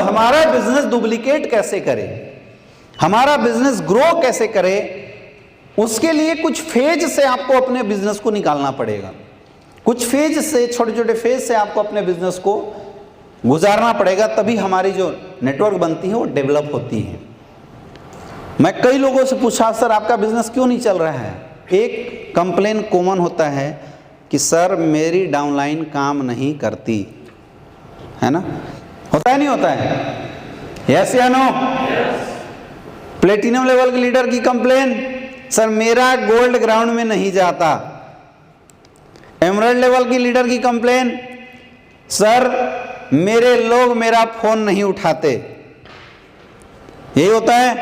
हमारा business duplicate कैसे करे, हमारा बिजनेस ग्रो कैसे करे, उसके लिए कुछ फेज से आपको अपने बिजनेस को निकालना पड़ेगा। कुछ फेज से, छोटे छोटे फेज से आपको अपने बिजनेस को गुजारना पड़ेगा, तभी हमारी जो नेटवर्क बनती है वो डेवलप होती है। मैं कई लोगों से पूछा, सर आपका बिजनेस क्यों नहीं चल रहा है? एक कंप्लेन कॉमन होता है कि सर मेरी डाउनलाइन काम नहीं करती, है ना? होता है नहीं होता है? यस या नो? प्लेटिनम लेवल के लीडर की कंप्लेन, सर मेरा गोल्ड ग्राउंड में नहीं जाता। एमरल्ड लेवल की लीडर की कंप्लेन, सर मेरे लोग मेरा फोन नहीं उठाते। यही होता है।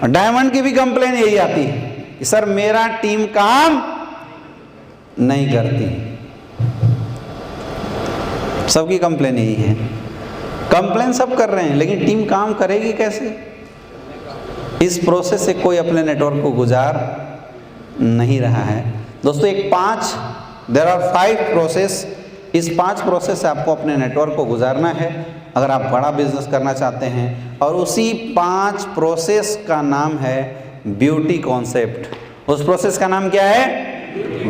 डायमंड की भी कंप्लेन यही आती है कि सर मेरा टीम काम नहीं करती। सबकी कंप्लेन यही है। कंप्लेन सब कर रहे हैं, लेकिन टीम काम करेगी कैसे? इस प्रोसेस से कोई अपने नेटवर्क को गुजार नहीं रहा है। दोस्तों देयर आर 5 प्रोसेस। इस 5 प्रोसेस से आपको अपने नेटवर्क को गुजारना है अगर आप बड़ा बिजनेस करना चाहते हैं, और उसी 5 प्रोसेस का नाम है ब्यूटी कॉन्सेप्ट। उस प्रोसेस का नाम क्या है?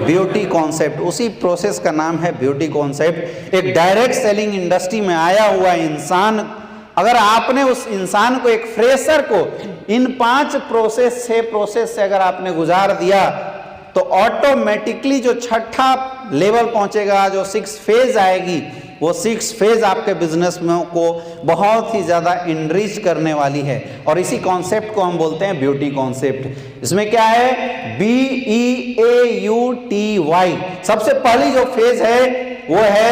Beauty concept. उसी प्रोसेस का नाम है ब्यूटी कॉन्सेप्ट। एक डायरेक्ट सेलिंग इंडस्ट्री में आया हुआ इंसान, अगर आपने उस इंसान को, एक फ्रेशर को, इन 5 प्रोसेस से अगर आपने गुजार दिया तो ऑटोमेटिकली जो छठा लेवल पहुंचेगा, जो 6 फेज आएगी, वो 6 फेज आपके बिजनेस में को बहुत ही ज़्यादा इनरिच करने वाली है। और इसी कॉन्सेप्ट को हम बोलते हैं ब्यूटी कॉन्सेप्ट। इसमें क्या है? BEAUTY। सबसे पहली जो फेज है वो है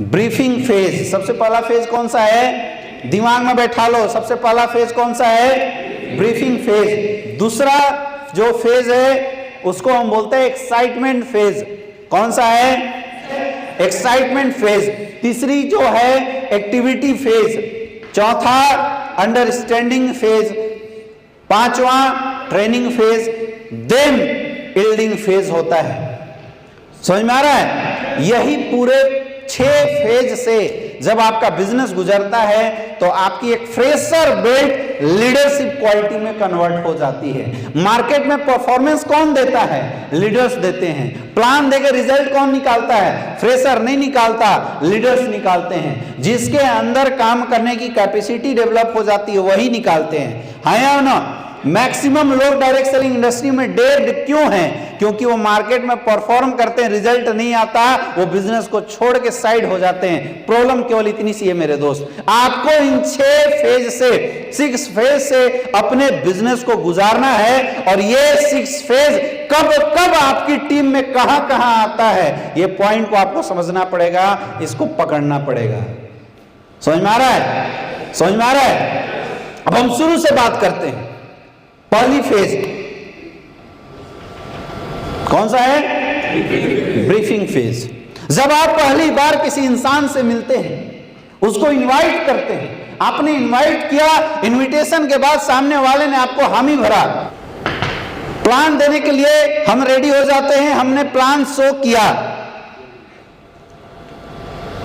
ब्रीफिंग फेज। सबसे पहला फेज कौन सा है? दिमाग में बैठा लो, सबसे पहला फेज कौन सा है? Briefing phase. दूसरा जो फेज है उसको हम बोलते हैं एक्साइटमेंट फेज। कौन सा है? Excitement phase. तीसरी जो है एक्टिविटी फेज। चौथा अंडरस्टैंडिंग फेज। पांचवा training phase. Then building phase होता है। समझ में आ रहा है? यही पूरे 6 फेज से जब आपका बिजनेस गुजरता है तो आपकी एक फ्रेशर बिल्ट लीडरशिप क्वालिटी में कन्वर्ट हो जाती है। मार्केट में परफॉर्मेंस कौन देता है? लीडर्स देते हैं। प्लान देकर रिजल्ट कौन निकालता है? फ्रेशर नहीं निकालता, लीडर्स निकालते हैं। जिसके अंदर काम करने की कैपेसिटी डेवलप हो जाती है वही निकालते हैं। हाँ या ना? मैक्सिमम लोग डायरेक्ट सेलिंग इंडस्ट्री में डेड क्यों हैं? क्योंकि वो मार्केट में परफॉर्म करते हैं, रिजल्ट नहीं आता, वो बिजनेस को छोड़ के साइड हो जाते हैं। प्रॉब्लम केवल इतनी सी है मेरे दोस्त, आपको इन 6 फेज से अपने बिजनेस को गुजारना है। और ये 6 फेज कब आपकी टीम में कहां आता है, ये पॉइंट को आपको समझना पड़ेगा, इसको पकड़ना पड़ेगा। समझ में आ रहा है? समझ में आ रहा है? अब हम शुरू से बात करते हैं। पहली फेज कौन सा है? Briefing phase. जब आप पहली बार किसी इंसान से मिलते हैं, उसको इनवाइट करते हैं, आपने इनवाइट किया, इनविटेशन के बाद सामने वाले ने आपको हामी भरा, प्लान देने के लिए हम रेडी हो जाते हैं, हमने प्लान शो किया।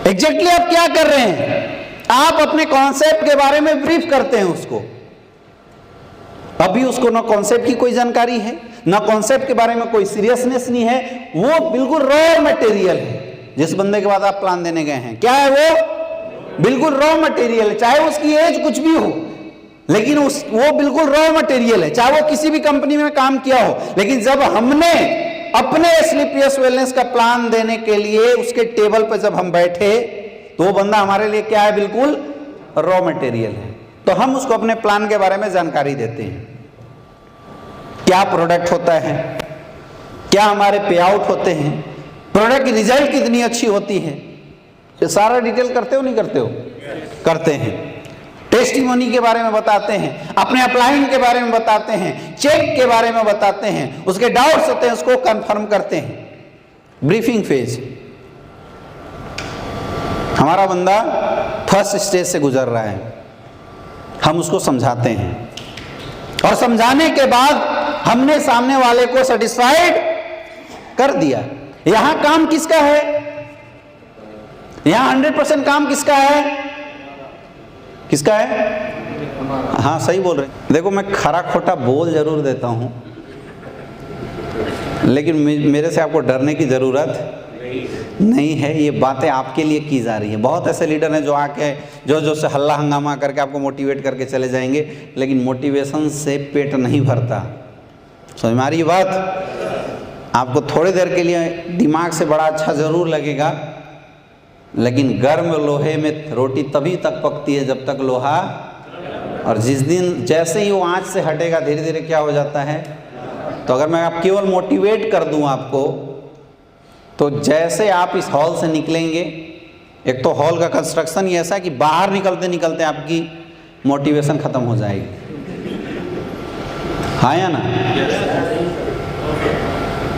एग्जैक्टली आप क्या कर रहे हैं? आप अपने कॉन्सेप्ट के बारे में ब्रीफ करते हैं उसको। अभी उसको ना कॉन्सेप्ट की कोई जानकारी है, ना कॉन्सेप्ट के बारे में कोई सीरियसनेस नहीं है, वो बिल्कुल रॉ मटेरियल है। जिस बंदे के बाद आप प्लान देने गए हैं, क्या है वो? बिल्कुल रॉ मटेरियल है। चाहे उसकी एज कुछ भी हो, लेकिन वो बिल्कुल रॉ मटेरियल है। चाहे वो किसी भी कंपनी में काम किया हो, लेकिन जब हमने अपने स्लीपियस वेलनेस का प्लान देने के लिए उसके टेबल पर जब हम बैठे, तो वो बंदा हमारे लिए क्या है? बिल्कुल रॉ मटेरियल है। तो हम उसको अपने प्लान के बारे में जानकारी देते हैं। क्या प्रोडक्ट होता है, क्या हमारे पे आउट होते हैं, प्रोडक्ट की रिजल्ट कितनी अच्छी होती है, ये सारा डिटेल करते हो नहीं करते हो? करते हैं। टेस्टिमोनी के बारे में बताते हैं, अपने अपलाइन के बारे में बताते हैं, चेक के बारे में बताते हैं, उसके डाउट्स होते हैं उसको कंफर्म करते हैं। Briefing phase. हमारा बंदा फर्स्ट स्टेज से गुजर रहा है, हम उसको समझाते हैं, और समझाने के बाद हमने सामने वाले को सेटिस्फाइड कर दिया। यहां काम किसका है? यहां 100% काम किसका है? किसका है? हाँ सही बोल रहे। देखो मैं खरा खोटा बोल जरूर देता हूँ, लेकिन मेरे से आपको डरने की ज़रूरत नहीं है। ये बातें आपके लिए की जा रही है। बहुत ऐसे लीडर हैं जो आके जो से हल्ला हंगामा करके आपको मोटिवेट करके चले जाएंगे, लेकिन मोटिवेशन से पेट नहीं भरता। समझ में आ रही है बात? आपको थोड़ी देर के लिए दिमाग से बड़ा अच्छा ज़रूर लगेगा, लेकिन गर्म लोहे में रोटी तभी तक पकती है जब तक लोहा, और जिस दिन जैसे ही वो आँच से हटेगा धीरे धीरे क्या हो जाता है। तो अगर मैं आप केवल मोटिवेट कर दूं आपको, तो जैसे आप इस हॉल से निकलेंगे, एक तो हॉल का कंस्ट्रक्शन ही ऐसा है कि बाहर निकलते निकलते आपकी मोटिवेशन ख़त्म हो जाएगी। हाँ या ना?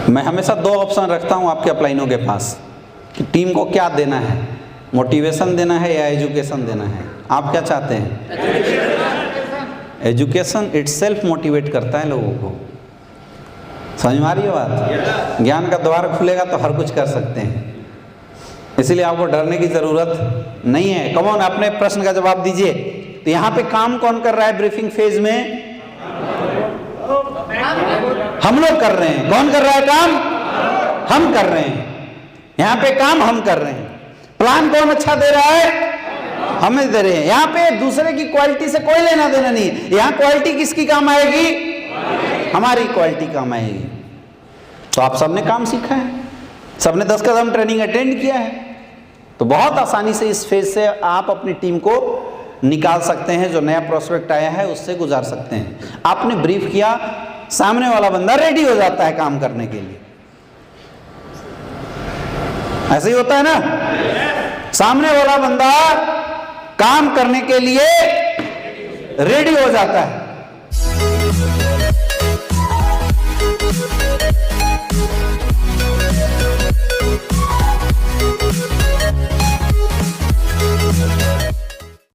मैं हमेशा 2 ऑप्शन रखता हूँ आपके अपलाइनों के पास कि टीम को क्या देना है, मोटिवेशन देना है या एजुकेशन देना है। आप क्या चाहते हैं? एजुकेशन इटसेल्फ मोटिवेट करता है लोगों को। समझ में आ रही है बात? ज्ञान का द्वार खुलेगा तो हर कुछ कर सकते हैं, इसलिए आपको डरने की ज़रूरत नहीं है। कम ऑन, अपने प्रश्न का जवाब दीजिए। तो यहाँ पे काम कौन कर रहा है ब्रीफिंग फेज में? हम लोग कर रहे हैं। कौन कर रहा है काम? हम कर रहे हैं। यहाँ पे काम हम कर रहे हैं। प्लान कौन अच्छा दे रहा है? हमें दे रहे हैं। यहाँ पे दूसरे की क्वालिटी से कोई लेना देना नहीं है। यहाँ क्वालिटी किसकी काम आएगी? हमारी क्वालिटी काम आएगी। तो आप सबने काम सीखा है, सबने 10 कदम ट्रेनिंग अटेंड किया है, तो बहुत आसानी से इस फेज से आप अपनी टीम को निकाल सकते हैं। जो नया प्रोस्पेक्ट आया है उससे गुजार सकते हैं। आपने ब्रीफ किया, सामने वाला बंदा रेडी हो जाता है काम करने के लिए। ऐसे ही होता है ना? सामने वाला बंदा काम करने के लिए रेडी हो जाता है।